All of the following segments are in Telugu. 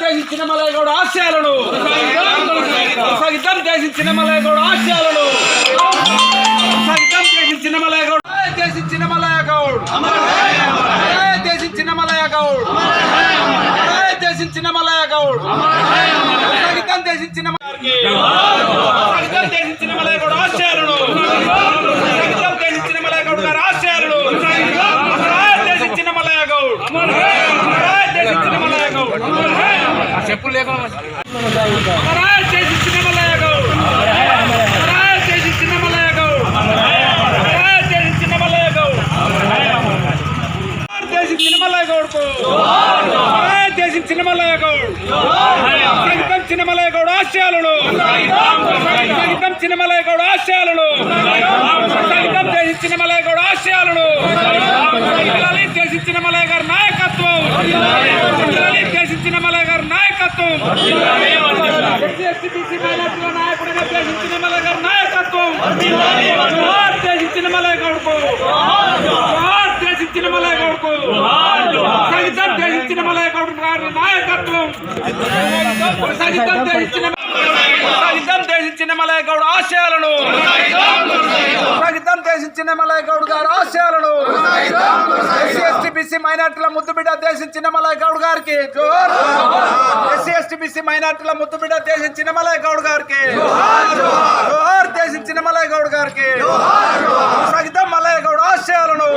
దేశం చిన్నమలయగౌడ ఆశయాలను కొనసాగిద్దాం దేశం చిన్నమలయగౌడ ఆశయాలను కొనసాగిద్దాం దేశం చిన్నమలయగౌడ దేశం చిన్నమలయగౌడ్ దేశం చిన్నమలయగౌడ్ దేశం చిన్నమలయగౌడ్ కొనసాగిద్దాం దేశం కొనసాగిద్దాం దేశం చిన్నమలయగౌడ ఆశయాలను కొనసాగిద్దాం దేశం చిన్నమలయగౌడ్ గారి ఆశయాలను దేశం చిన్నమలయగౌడ్ దేశం చిన్నమలయగౌడ్ చెప్పులు లేకుండా దేశం చిన్నమలయగౌడ్ దేశం చిన్నమలయగౌడ్ దేశం చిన్నమలయగౌడ్ దేశం చిన్నమలయగౌడ్ దేశం చిన్నమలయగౌడ్ కొనసాగిద్దాం చిన్నమలయగౌడ ఆశయాలను కొనసాగిద్దాం చిన్నమలయగౌడ ఆశయాలను కొనసాగిద్దాం దేశం చిన్నమలయగౌడ ఆశయాలను దేశం చిన్నమలయ గారి నాయకత్వం దేశం చిన్నమలయ గారి నాయకత్వం నాయకుడిగా దేశం చిన్నమలయ గారి నాయకత్వం దేశం చిన్నమలయ గౌడ్కు దేశం చిన్నమలయ గౌడ్కు కొనసాగిద్దాం దేశం చిన్నమలయ గౌడ్ గారి నాయకత్వం కొనసాగిద్దాం దేశం చిన్నమలయ గౌడ్ ఆశయాలను కొనసాగిద్దాం దేశం చిన్నమలయ గౌడ్ గారి ఆశయాలను ఎస్సీ ఎస్టీ బీసీ మైనార్టీల ముద్దుబిడ్డ దేశం చిన్నమలయ గౌడ్ గారికి ఎస్సీ ఎస్టీ బీసీ మైనార్టీల ముద్దుబిడ్డ దేశం చిన్నమలయ గౌడ్ గారికి దేశం చిన్నమలయ గౌడ్ గారికి కొనసాగిద్దాం మలయ గౌడ్ ఆశయాలను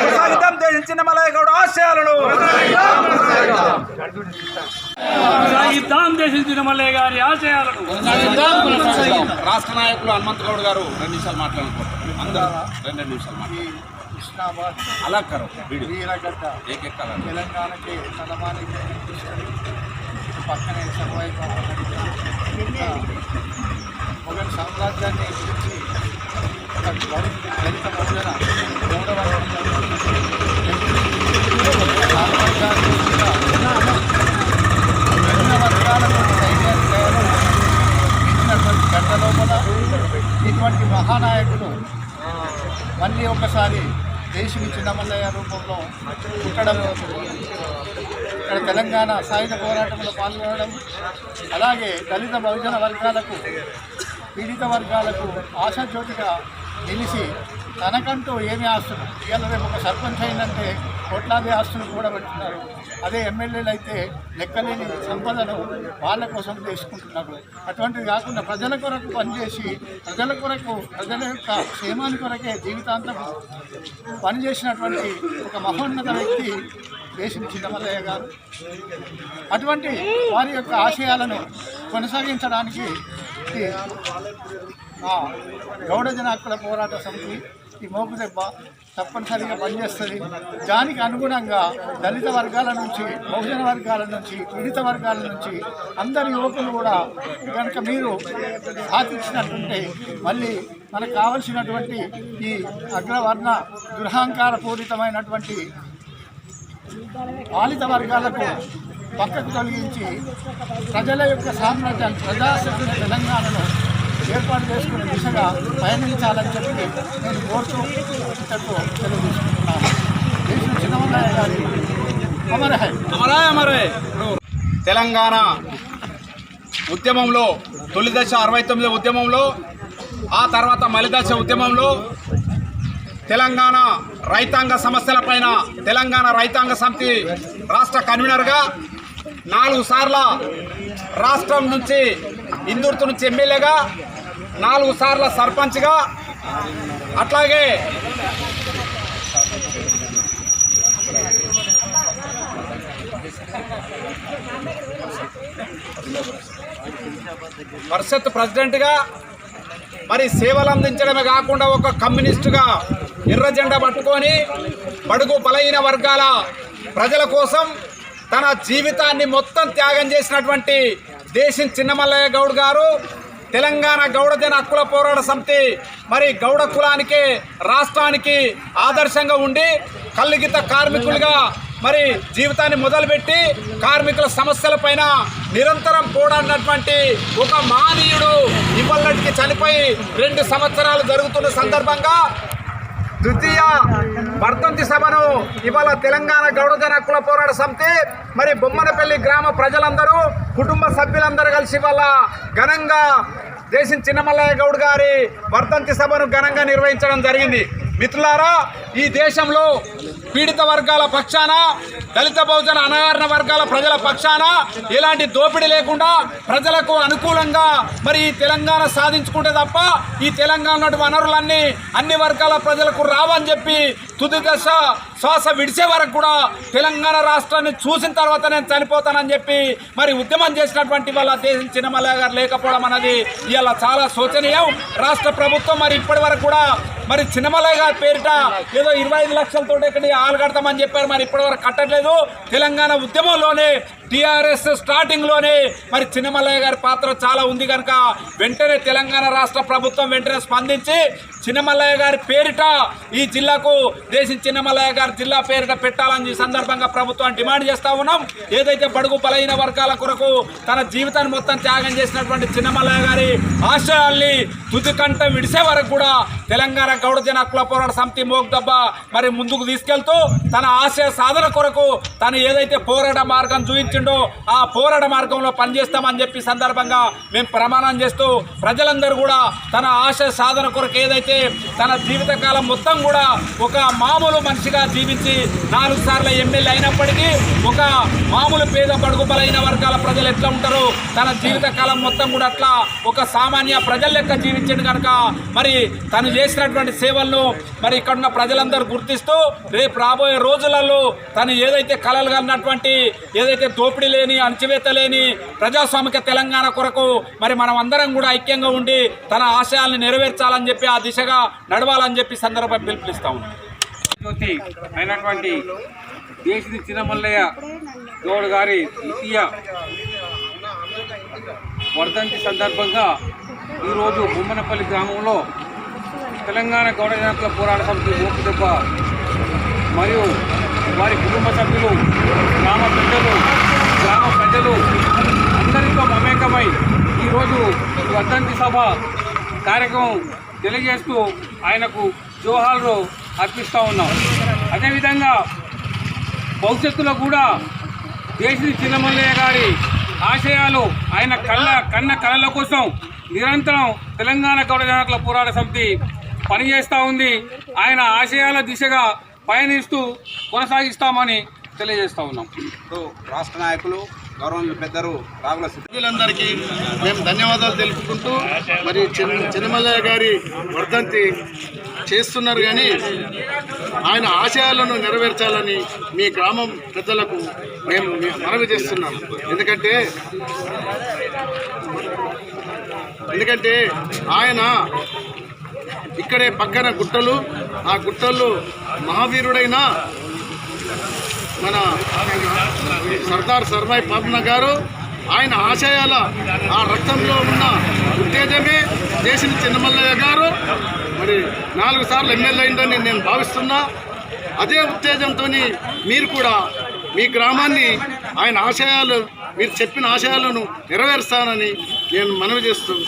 కొనసాగిద్దాం దేశం చిన్నమలయ గౌడ్ ఆశయాలను కొనసాగిద్దాం దేశం చిన్నమలయ గారి ఆశయాలను రాష్ట్ర నాయకులు హనుమంత్ గౌడ్ గారు 2 నిమిషాలు మాట్లాడుకుంటారు అందరూ 2 నిమిషాలు మాట్లాడారు अलग करो वीरगड्ड एक एक कलर तेलंगाना के तलमानी పక్కనే సర్వైవ్ మొఘల్ సామ్రాజ్యాన్ని గురించి ఒక దళిత బహుజన సామ్రాజ్యాన్ని విభిన్న వర్గాలను సైన్యాన్ని ఇచ్చినటువంటి గడ్డ లోపల ఇటువంటి మహానాయకులు మళ్ళీ ఒకసారి దేశం చిన్నమల్లయ్య రూపంలో పుట్టడం, ఇక్కడ తెలంగాణ సాయుధ పోరాటంలో పాల్గొనడం, అలాగే దళిత బహుజన వర్గాలకు పీడిత వర్గాలకు ఆశాజ్యోతిగా నిలిచి తనకంటూ ఏమి ఆస్తులు ఇవాళ రేపు ఒక సర్పంచ్ అయిందంటే కోట్లాది ఆస్తులు కూడా పెట్టున్నారు. అదే ఎమ్మెల్యేలు అయితే లెక్కలేని సంపదను వాళ్ళ కోసం తీసుకుంటున్నారు. అటువంటిది కాకుండా ప్రజల కొరకు పనిచేసి ప్రజల కొరకు ప్రజల యొక్క క్షేమాని కొరకే జీవితాంతం పనిచేసినటువంటి ఒక మహోన్నత వ్యక్తి దేశం చిన్నమల్లయ్య గారు. అటువంటి వారి యొక్క ఆశయాలను కొనసాగించడానికి గౌడజన హక్కుల పోరాట సమితి ఈ మోపుదెబ్బ తప్పనిసరిగా పనిచేస్తుంది. దానికి అనుగుణంగా దళిత వర్గాల నుంచి, బహుజన వర్గాల నుంచి, పీడిత వర్గాల నుంచి అందరి యువకులు కూడా కనుక మీరు సాధించినట్టుంటే మళ్ళీ మనకు కావలసినటువంటి ఈ అగ్రవర్ణ దురహంకార పూరితమైనటువంటి పాలిత వర్గాలకు పక్కకు తొలగించి ప్రజల యొక్క సామ్రాజ్యాన్ని, ప్రజాశక్తిని తెలంగాణలో ఏర్పాటు చేసుకునే దిశగా పయనించాలని చెప్పి నేను కోరుతూ ఇంతకు తెలియజేసుకుంటున్నాను. దేశం చిన్నమల్లయ్య గారి అమరే. తెలంగాణ ఉద్యమంలో తొలి దశ 69 ఉద్యమంలో, ఆ తర్వాత మలిదశ ఉద్యమంలో తెలంగాణ రైతాంగ సమస్యలపైన తెలంగాణ రైతాంగ సమితి రాష్ట్ర కన్వీనర్గా 4 సార్ల రాష్ట్రం నుంచి ఇందూర్తి నుంచి ఎమ్మెల్యేగా, 4 సార్ల సర్పంచ్గా, అట్లాగే పరిషత్ ప్రెసిడెంట్గా మరి సేవలు అందించడమే కాకుండా ఒక కమ్యూనిస్టుగా ఎర్ర జెండా పట్టుకొని బడుగు బలహీన వర్గాల ప్రజల కోసం తన జీవితాన్ని మొత్తం త్యాగం చేసినటువంటి దేశం చిన్నమల్లయ్య గౌడ్ గారు తెలంగాణ గౌడజన హక్కుల పోరాట సమితి మరి గౌడ కులానికి, రాష్ట్రానికి ఆదర్శంగా ఉండి కల్లుగీత కార్మికులుగా మరి జీవితాన్ని మొదలుపెట్టి కార్మికుల సమస్యలపైన నిరంతరం పోరాడినటువంటి ఒక మహనీయుడు ఇవాళకి చనిపోయి 2 సంవత్సరాలు జరుగుతున్న సందర్భంగా ద్వితీయ వర్ధంతి సభను ఇవాళ తెలంగాణ గౌడజన హక్కుల పోరాట సమితి మరి బొమ్మనపల్లి గ్రామ ప్రజలందరూ కుటుంబ సభ్యులందరూ కలిసి ఇవాళ ఘనంగా దేశం చిన్నమల్లయ్య గౌడ్ గారి వర్ధంతి సభను ఘనంగా నిర్వహించడం జరిగింది. మిత్రులారా, ఈ దేశంలో పీడిత వర్గాల పక్షాన, దళిత బహుజన అణగారిన వర్గాల ప్రజల పక్షాన ఎలాంటి దోపిడీ లేకుండా ప్రజలకు అనుకూలంగా మరి ఈ తెలంగాణ సాధించుకుంటే తప్ప ఈ తెలంగాణ వనరులన్నీ అన్ని వర్గాల ప్రజలకు రావని చెప్పి తుది దశ శ్వాస విడిచే వరకు కూడా తెలంగాణ రాష్ట్రాన్ని చూసిన తర్వాత నేను చనిపోతానని చెప్పి మరి ఉద్యమం చేసినటువంటి వాళ్ళ దేశం చిన్నమల్లయ్య గారు లేకపోవడం అన్నది ఇవాళ చాలా శోచనీయం. రాష్ట్ర ప్రభుత్వం మరి ఇప్పటి వరకు కూడా మరి చిన్నమల్లయ్య గారి పేరిట ఏదో 25 లక్షలతో ఇక్కడ ఆలు కడతామని చెప్పారు, మరి ఇప్పటివరకు కట్టట్లేదు. తెలంగాణ ఉద్యమంలోనే టీఆర్ఎస్ స్టార్టింగ్లోనే మరి చిన్నమల్లయ్య గారి పాత్ర చాలా ఉంది కనుక వెంటనే తెలంగాణ రాష్ట్ర ప్రభుత్వం వెంటనే స్పందించి చిన్నమల్లయ్య గారి పేరిట ఈ జిల్లాకు దేశం చిన్నమల్లయ్య గారి జిల్లా పేరిట పెట్టాలని సందర్భంగా ప్రభుత్వాన్ని డిమాండ్ చేస్తూ ఉన్నాం. ఏదైతే బడుగు బలహీన వర్గాల కొరకు తన జీవితాన్ని మొత్తం త్యాగం చేసినటువంటి చిన్నమల్లయ్య గారి ఆశయాల్ని తుది కంట విడిసే వరకు కూడా తెలంగాణ గౌడజన హక్కుల పోరాట సమితి మోగ్దబ్బ మరి ముందుకు తీసుకెళ్తూ తన ఆశయ సాధన కొరకు తను ఏదైతే పోరాట మార్గం చూపించిండో ఆ పోరాట మార్గంలో పనిచేస్తామని చెప్పి సందర్భంగా మేము ప్రమాణం చేస్తూ ప్రజలందరూ కూడా తన ఆశయ సాధన కొరకు ఏదైతే తన జీవితకాలం మొత్తం కూడా ఒక మామూలు మనిషిగా జీవించి 4 సార్లు ఎమ్మెల్యే అయినప్పటికీ ఒక మామూలు పేద బడుగు బలైన వర్గాల ప్రజలు ఎట్లా ఉంటారో తన జీవితకాలం మొత్తం కూడా అట్లా ఒక సామాన్య ప్రజల లెక్క జీవించండి కనుక మరి తను చేసినటువంటి సేవలను మరి ఇక్కడ ఉన్న ప్రజలందరూ గుర్తిస్తూ రేపు రాబోయే రోజులలో తను ఏదైతే కలలు కన్నటువంటి ఏదైతే దోపిడీ లేని అణచివేత లేని ప్రజాస్వామిక తెలంగాణ కొరకు మరి మనం అందరం కూడా ఐక్యంగా ఉండి తన ఆశయాలను నెరవేర్చాలని చెప్పి ఆ దిశగా నడవాలని చెప్పి సందర్భం పిలుపునిస్తా ఉన్నాం. అయినటువంటి దేశి చిన్నమల్లయ్య గౌడ్ గారి ద్వితీయ వర్ధంతి సందర్భంగా ఈరోజు బొమ్మనపల్లి గ్రామంలో తెలంగాణ గౌడజన హక్కుల పోరాట సమితి మోపుదెబ్బ మరియు వారి కుటుంబ సభ్యులు గ్రామ ప్రజలు అందరితో మమేకమై ఈరోజు వర్ధంతి సభ కార్యక్రమం తెలియజేస్తూ ఆయనకు జోహార్లు అర్పిస్తూ ఉన్నాం. అదేవిధంగా భవిష్యత్తులో కూడా దేశి చిన్నమల్లయ్య గారి ఆశయాలు ఆయన కన్న కళల కోసం నిరంతరం తెలంగాణ గౌడజన హక్కుల పోరాట సమితి పనిచేస్తూ ఉంది. ఆయన ఆశయాల దిశగా పయనిస్తూ కొనసాగిస్తామని తెలియజేస్తూ ఉన్నాం. రాష్ట్ర నాయకులు గౌరవ పెద్దలు రాగుల సభ్యులందరికీ మేము ధన్యవాదాలు తెలుపుకుంటూ మరి చిన్నమల్లయ్య గారి వర్ధంతి చేస్తున్నారు, కానీ ఆయన ఆశయాలను నెరవేర్చాలని మీ గ్రామం పెద్దలకు మేము మనవి చేస్తున్నాం. ఎందుకంటే ఆయన ఇక్కడే పక్కన గుట్టలు, ఆ గుట్టల్లో మహావీరుడైన మన సర్దార్ సర్వాయి పాపన్న గారు ఆయన ఆశయాల ఆ రక్తంలో ఉన్న ఉత్తేజమే దేశం చిన్నమల్లయ్య గారు మరి 4 సార్లు ఎమ్మెల్యే అయిందని నేను భావిస్తున్నా. అదే ఉత్తేజంతో మీరు కూడా మీ గ్రామాన్ని ఆయన ఆశయాలు మీరు చెప్పిన ఆశయాలను నెరవేరుస్తానని నేను మనవి చేస్తున్నాను.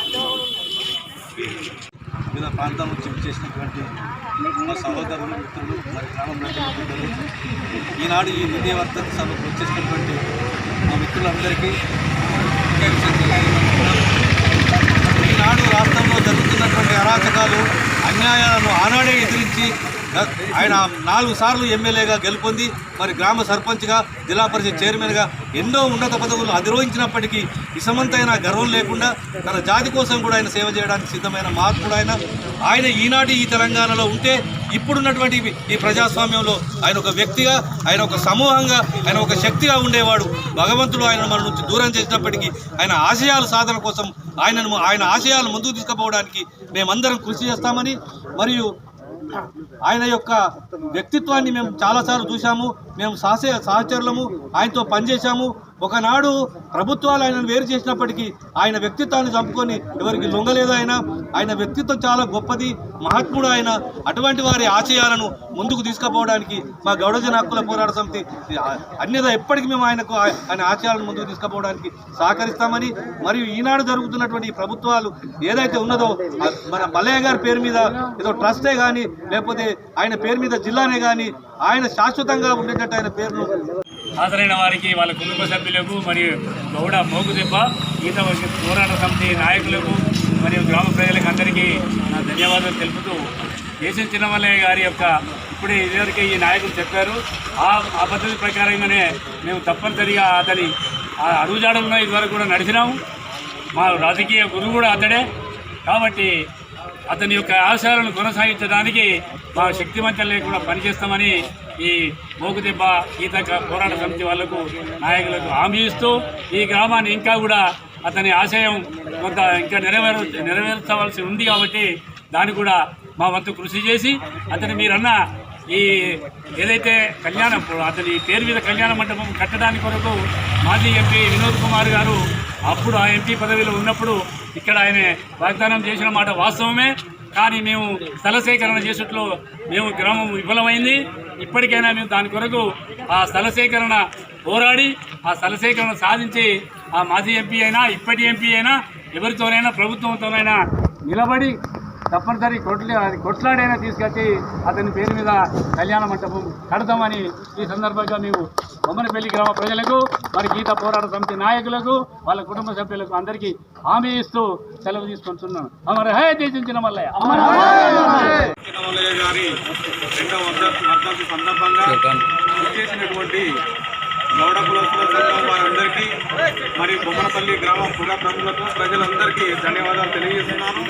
వివిధ ప్రాంతాల నుంచి చేసినటువంటి మా సహోదరులు మిత్రులు మరి గ్రామం పెద్దలు ఈనాడు ఈ ద్వితీయ వర్ధంతి సభకు వచ్చేసినటువంటి మా మిత్రులందరికీ ఈనాడు రాష్ట్రంలో జరుగుతున్నటువంటి అరాచకాలు అన్యాయాలను ఆనాడే ఎదిరించి ఆయన 4 సార్లు ఎమ్మెల్యేగా గెలుపొంది మరి గ్రామ సర్పంచ్గా జిల్లా పరిషత్ చైర్మన్గా ఎన్నో ఉన్నత పదవులు అధిరోహించినప్పటికీ ఇసమంతైన గర్వం లేకుండా తన జాతి కోసం కూడా ఆయన సేవ చేయడానికి సిద్ధమైన మహాత్ముడు ఆయన ఈనాటి ఈ తెలంగాణలో ఉంటే ఇప్పుడున్నటువంటి ఈ ప్రజాస్వామ్యంలో ఆయన ఒక వ్యక్తిగా, ఆయన ఒక సమూహంగా, ఆయన ఒక శక్తిగా ఉండేవాడు. భగవంతుడు ఆయన మన నుంచి దూరం చేసినప్పటికీ ఆయన ఆశయాల సాధన కోసం ఆయన ఆశయాలు ముందుకు తీసుకుపోవడానికి మేమందరం కృషి చేస్తామని, మరియు ఆయన యొక్క వ్యక్తిత్వాన్ని మేము చాలాసార్లు చూసాము. మేము సహచరులము, ఆయనతో పనిచేశాము. ఒకనాడు ప్రభుత్వాలు ఆయనను వేరు చేసినప్పటికీ ఆయన వ్యక్తిత్వాన్ని చంపుకొని ఎవరికి లొంగలేదు. ఆయన వ్యక్తిత్వం చాలా గొప్పది, మహాత్ముడు ఆయన. అటువంటి వారి ఆశయాలను ముందుకు తీసుకుపోవడానికి మా గౌడజన హక్కుల పోరాట సమితి అన్యదా ఎప్పటికీ మేము ఆయన ఆశయాలను ముందుకు తీసుకుపోవడానికి సహకరిస్తామని, మరియు ఈనాడు జరుగుతున్నటువంటి ఈ ప్రభుత్వాలు ఏదైతే ఉన్నదో మన మల్లయ్య గారి పేరు మీద ఏదో ట్రస్టే కానీ లేకపోతే ఆయన పేరు మీద జిల్లానే కానీ ఆయన శాశ్వతంగా ఉండేటట్టు ఆయన పేరును హాజరైన వారికి వాళ్ళ కుటుంబ సభ్యులకు మరియు గౌడ మోగుదెబ్బ గీత పోరాట సమితి నాయకులకు మరియు గ్రామ ప్రజలకు అందరికీ నా ధన్యవాదాలు తెలుపుతూ దేశం చిన్నమల్లయ్య గారి యొక్క ఇప్పుడే ఇదివరకే ఈ నాయకులు చెప్పారు ఆ పద్ధతి ప్రకారంగానే మేము తప్పనిసరిగా అతని అడుగుజాడల్లో ఇదివరకు కూడా నడిచినాము. మా రాజకీయ గురువు కూడా అతడే కాబట్టి అతని యొక్క ఆశయాలను కొనసాగించడానికి మా శక్తివంతం లేకుండా పనిచేస్తామని ఈ మోగుదెబ్బ గీత పోరాట సమితి వాళ్లకు నాయకులకు హామీ ఇస్తూ ఈ గ్రామాన్ని ఇంకా కూడా అతని ఆశయం కొంత ఇంకా నెరవేర్చవలసి ఉంది కాబట్టి దాన్ని కూడా మా వంతు కృషి చేసి అతని మీరన్న ఈ ఏదైతే కళ్యాణం అతని పేరు మీద కళ్యాణ మండపం కట్టడానికి కొరకు మాజీ ఎంపీ వినోద్ కుమార్ గారు అప్పుడు ఆ ఎంపీ పదవిలో ఉన్నప్పుడు ఇక్కడ ఆయన వాగ్దానం చేసిన మాట వాస్తవమే. కానీ మేము స్థల సేకరణ చేసేట్లో మేము గ్రామం విఫలమైంది. ఇప్పటికైనా మేము దాని కొరకు ఆ స్థల సేకరణ పోరాడి ఆ స్థల సేకరణ సాధించి ఆ మాజీ ఎంపీ అయినా ఇప్పటి ఎంపీ అయినా ఎవరితోనైనా ప్రభుత్వంతోనైనా నిలబడి తప్పనిసరి కొట్లాడైనా తీసుకొచ్చి అతని పేరు మీద కళ్యాణ మంటపం కడతామని ఈ సందర్భంగా మేము బొమ్మనపల్లి గ్రామ ప్రజలకు మరి గీత పోరాట సమితి నాయకులకు వాళ్ళ కుటుంబ సభ్యులకు అందరికీ హామీ ఇస్తూ సెలవు తీసుకుంటున్నాను. అమర హై దేశం చిన్నమల్లయ్య. చిన్నమల్లయ్య గారి 2వ వర్ధంతి సందర్భంగా చేసినటువంటి గౌడ కులస్తుల సంఘం వారందరికీ మరియు బొమ్మనపల్లి గ్రామ పుర ప్రజలందరికీ ధన్యవాదాలు తెలియజేస్తున్నాను.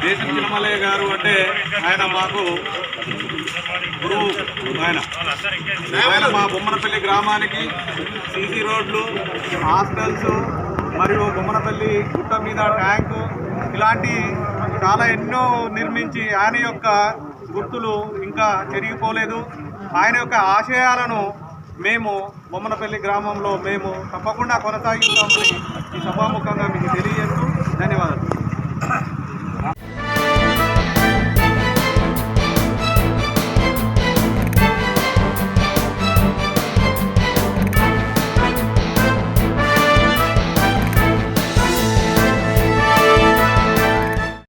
దేశం చిన్నమల్లయ్య గారు అంటే ఆయన మాకు గురువు. ఆయన మా బొమ్మనపల్లి గ్రామానికి సీసీ రోడ్లు, హాస్టల్స్ మరియు బొమ్మనపల్లి గుట్ట మీద ట్యాంకు ఇలాంటి చాలా ఎన్నో నిర్మించి ఆయన యొక్క గుర్తులు ఇంకా చెరిగిపోలేదు. ఆయన యొక్క ఆశయాలను మేము బొమ్మనపల్లి గ్రామంలో మేము తప్పకుండా కొనసాగిస్తామని ఈ సభాముఖంగా మీకు తెలియజేస్తూ ధన్యవాదాలు.